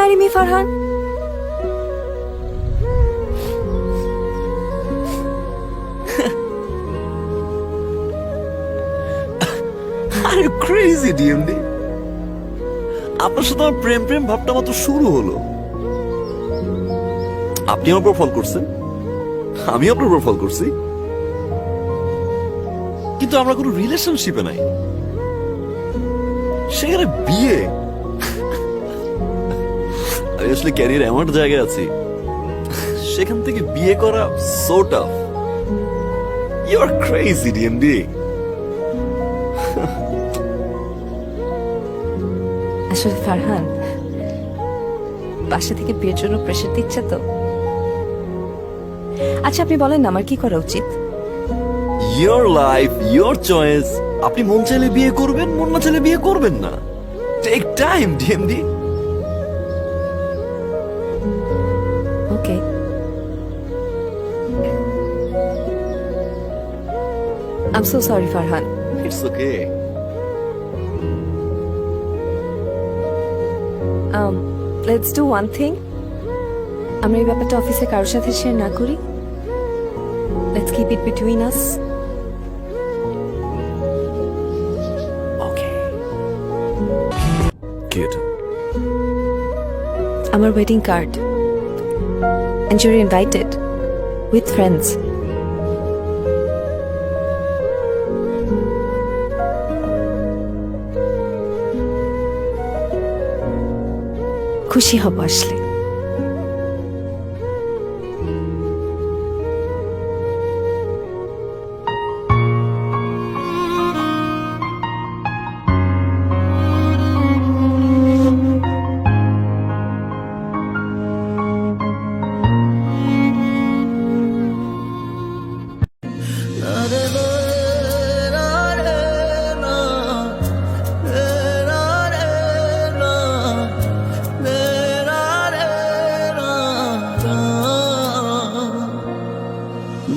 marry me, Farhan? Are you crazy, DMD? আপনার সাথে আমার প্রেম প্রেম ভাবটা মাত্র শুরু হলো। আপনি আমার উপর ফল করছেন, আমি আপনার উপর ফল করছি, কিন্তু আমরা কোনো রিলেশনশিপে নাই। সেখানে বিয়ে, আমি আসলে ক্যারিয়ার এমন জায়গায় আছি, সেখান থেকে বিয়ে করা so tough. You are crazy, DMD. আসলে ফারহান, বাসা থেকে বিয়ের জন্য প্রেশার দিচ্ছে তো। আচ্ছা আপনি বলেন না আমার কি করা উচিত? Your life, your choice. আপনি মন চাইলে বিয়ে করবেন, মন না চাইলে বিয়ে করবেন না। Take time, DMD. Okay. I'm so sorry, Farhan. It's okay. Let's do one thing. আমরা এই ব্যাপারটা অফিসে কারোর সাথে শেয়ার না করি। Let's keep it between us. ওকে। কি এটা? আমার wedding card. And you're invited with friends. খুশি হব আসলে।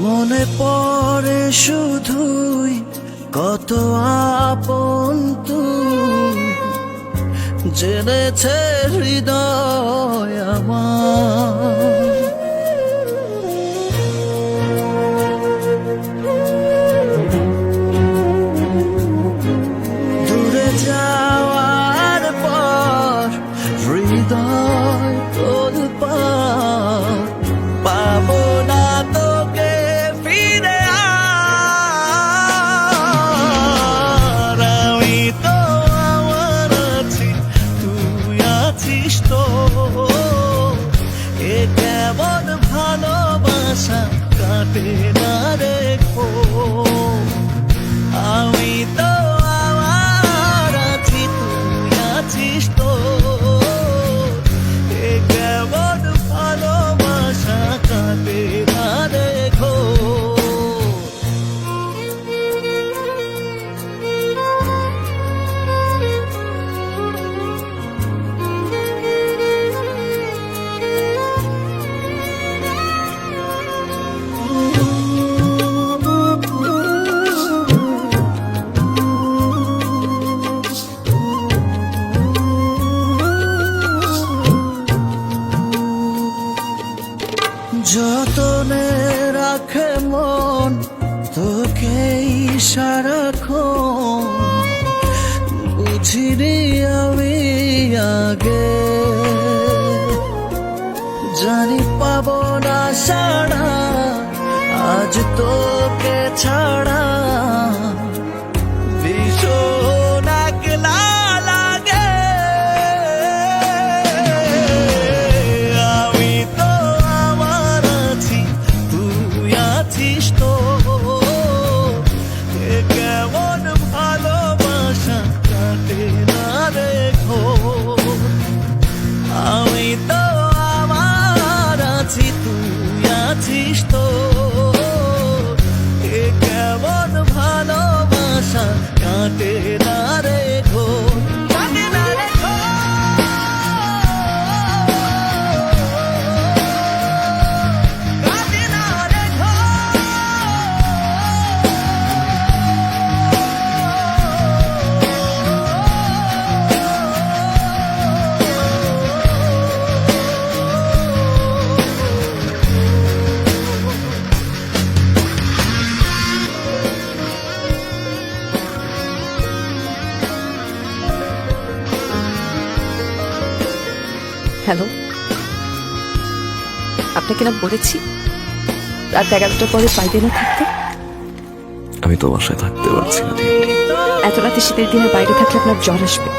মনে পড়ে শুধুই কত আপন তুই, জেনেছে হৃদয় আমার। দূরে যাওয়ার পর হৃদয় তোলপাড়, পাবো না তোকে ফিরে আর। আমি তো আমার আছি, তুই আছিস তো। এ কেমন ভালোবাসা কাটে না রেখো। আমি তো আমার আছি, তুই আছিস তো। এ কেমন ভালোবাসা কাটে না রেখো। যতনে রাখে মন তোকেই সারাক্ষণ, বুঝিনি আমি আগে। জানি পাবো না সাড়া আজ তোকে ছাড়া, ভীষণ একলা লাগে। আমি তো আমার আছি, তুই আছিস তো। এ কেমন ভালোবাসা কাটে না রেখো। আমি তো আমার আছি, তুই আছিস তো। এ কেমন ভালোবাসা কাটে না হ্যালো, আপনাকে না বলেছি রাত 11টার পরে বাইরে না থাকতে? আমি তো বাসায় থাকতে পারছি না দিদি। এত রাতে শীতের দিনে বাইরে থাকলে আপনার জ্বর আসবে।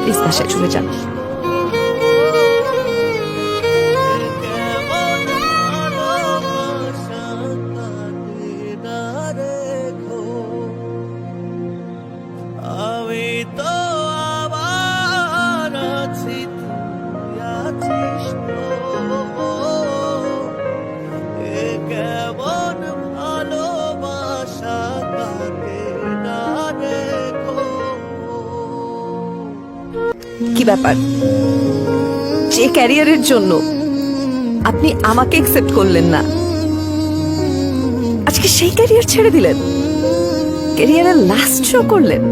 প্লিজ বাসায় চলে যান। আমি তো আবার আছি, তুই আছিস তো। এ কেমন ভালোবাসা কাটে না রে গো। কি ব্যাপার, যে ক্যারিয়ারের জন্য আপনি আমাকে একসেপ্ট করলেন না, আজকে সেই ক্যারিয়ার ছেড়ে দিলেন, ক্যারিয়ারের লাস্ট শো করলেন।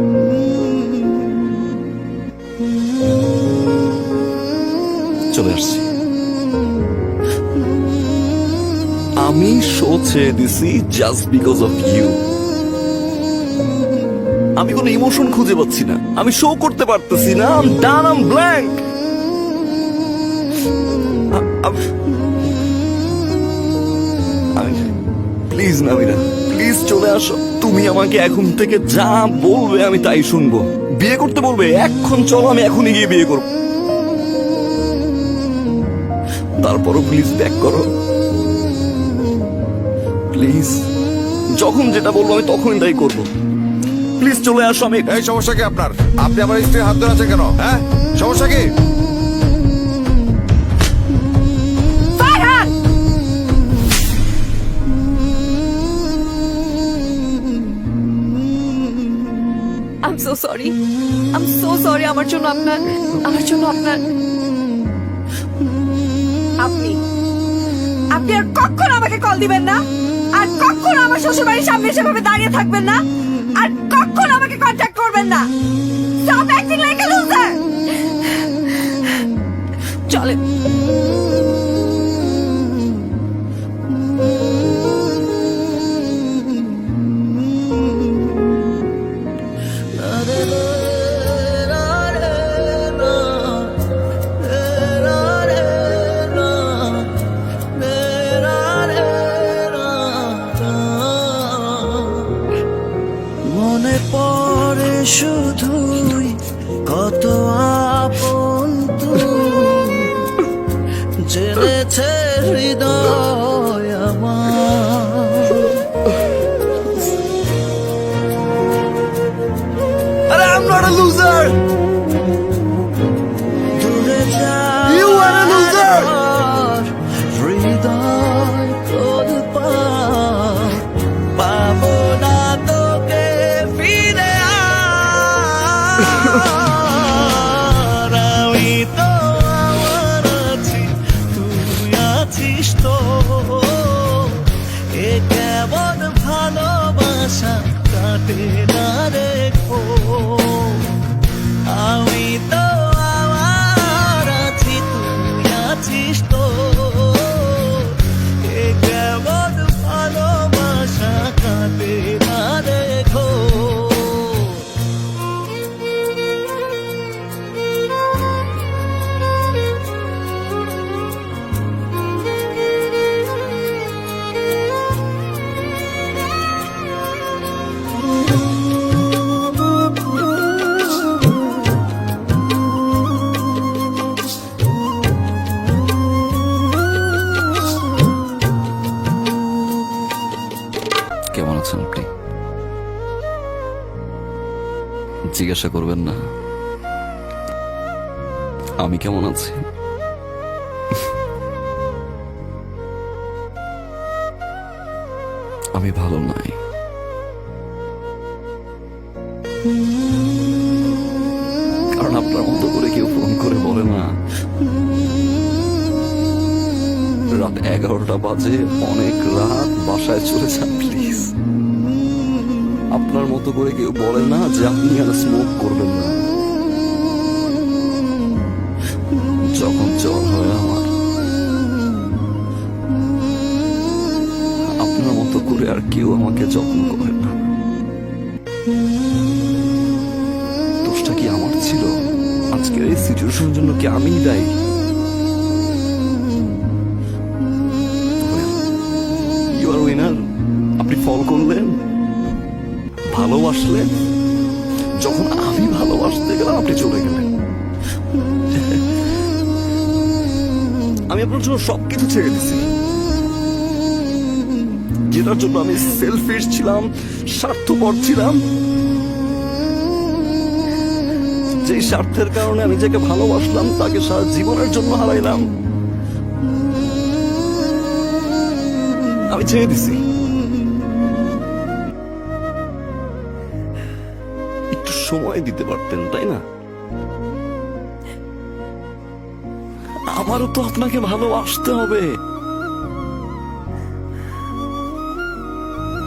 চলে আসছি। আমি শো ছেড়ে দিছি জাস্ট বিকজ অফ ইউ। আমি কোনো ইমোশন খুঁজে পাচ্ছি না, আমি শো করতে পারতেছি না। আম ডান, আম ব্ল্যাঙ্ক। প্লিজ নামিরা, প্লিজ চলে আসো। তুমি আমাকে এখন থেকে যা বলবে আমি তাই শুনবো। বিয়ে করতে বলবে এখন চলো, আমি এখনই গিয়ে বিয়ে করবো। তারপরও প্লিজ ব্যাক করো প্লিজ। যখন যেটা বলবো আমি তখনই তাই করবো। প্লিজ চলে আসো। আমি এই সমস্যা কি আপনার? আপনি আমার স্ত্রীর হাত ধরে আছেন কেন? হ্যাঁ, সমস্যা কি? I'm so sorry. I'm so sorry. আমার জন্য আপনার আপনি আর কখনো আমাকে কল দিবেন না, আর কখনো আমার শ্বশুর বাড়ির সামনে সেভাবে দাঁড়িয়ে থাকবেন না, আর কখনো আমাকে কন্ট্যাক্ট করবেন না। Stop acting like a loser. চলেন। মনে পড়ে শুধুই কত আপন তুই, জেনেছে হৃদয় আমার। আরে I'm not a loser. দূরে যা You are a loser. হৃদয় তোর পাবো না তোকে ফিরে আর। আমি তো আমার আছি, তুই আছিস তো। এ কেমন ভালোবাসা কাটে না রে গো। আমি তো আমার আছি, তুই আছিস তো। এ কেমন ভালোবাসা কাটে না রে গো। কেমন আছেন আপনি? জিজ্ঞাসা করবেন না আমি কেমন আছি? আমি ভালো নাই। কারণ আপনার মতো করে কেউ ফোন করে বলে না রাত 11টা বাজে, অনেক রাত, বাসায় চলে যান প্লিজ। আপনার মতো করে কেউ বলে না যে আপনি আর স্মোক করবেন না। যখন জ্বর হয় আমার, আপনার মতো করে আর কেউ আমাকে যত্ন করে না। দোষটা কি আমার ছিল? আজকের এই সিচুয়েশনের জন্য কি আমিই দায়ী? ভালোবাসলেন, যখন আমি ভালোবাসতে গেলাম আপনি চলে গেলেন। আমি আপনার জন্য সবকিছু ছেড়ে দিছি, যেটার জন্য আমি সেলফিশ ছিলাম, স্বার্থপর ছিলাম, যেই স্বার্থের কারণে আমি যাকে ভালোবাসলাম তাকে সারা জীবনের জন্য হারাইলাম। আমি ছেড়ে দিছি। একটু সময় দিতে পারতেন, তাই না? আমারও তো আপনাকে ভালোবাসতে হবে।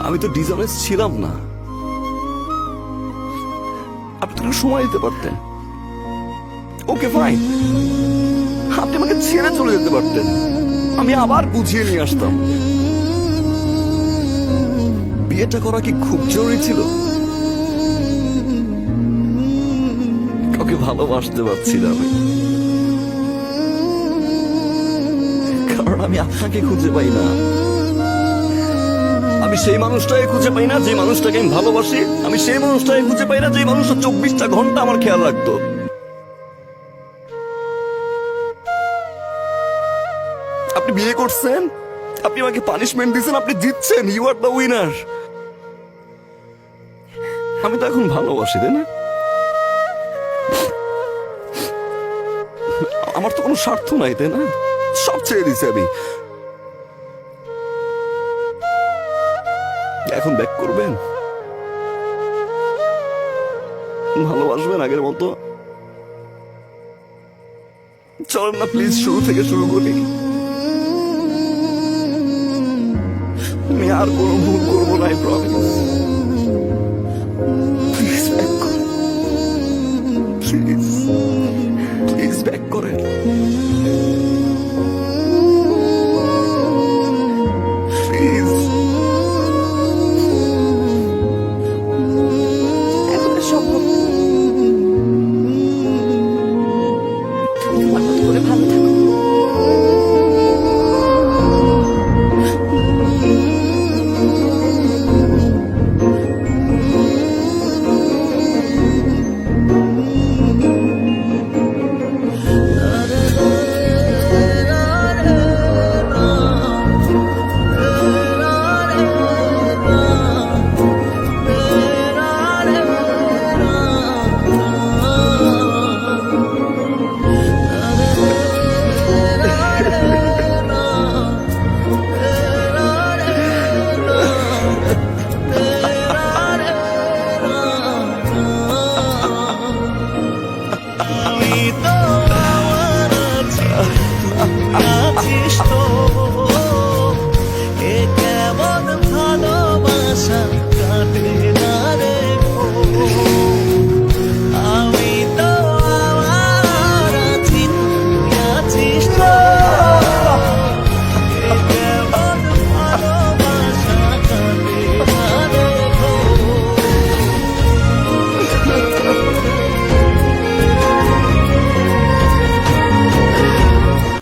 আমি তো ডিসঅনেস্ট ছিলাম না। আপনি তো একটু সময় দিতে পারতেন। ওকে ফাইন, আপনি আমাকে ছেড়ে চলে যেতে পারতেন, আমি আবার বুঝিয়ে নিয়ে আসতাম। বিয়েটা করা কি খুব জরুরি ছিল? কাউকে ভালোবাসতে পারছি না আমি, কারণ আমি আপনাকে খুঁজে পাই না। আমি সেই মানুষটাকে খুঁজে পাই না যে মানুষটাকে আমি ভালোবাসি। আমি সেই মানুষটাকে খুঁজে পাই না যে মানুষটা 24টা ঘন্টা আমার খেয়াল রাখতো। আপনি বিয়ে করছেন, আপনি আমাকে পানিশমেন্ট দিচ্ছেন, আপনি জিতছেন, ইউ আর দ্য উইনার। আমি তো এখন ভালোবাসি, তাই না? আমার তো কোনো স্বার্থ নাই, তাই না? সব ছেড়ে দিছি আমি। এখন ব্যাক করবেন? ভালোবাসবেন আগের মতো? চলেন না প্লিজ, শুরু থেকে শুরু করি। আমি আর কোনো ভুল করবো না, আই প্রমিস।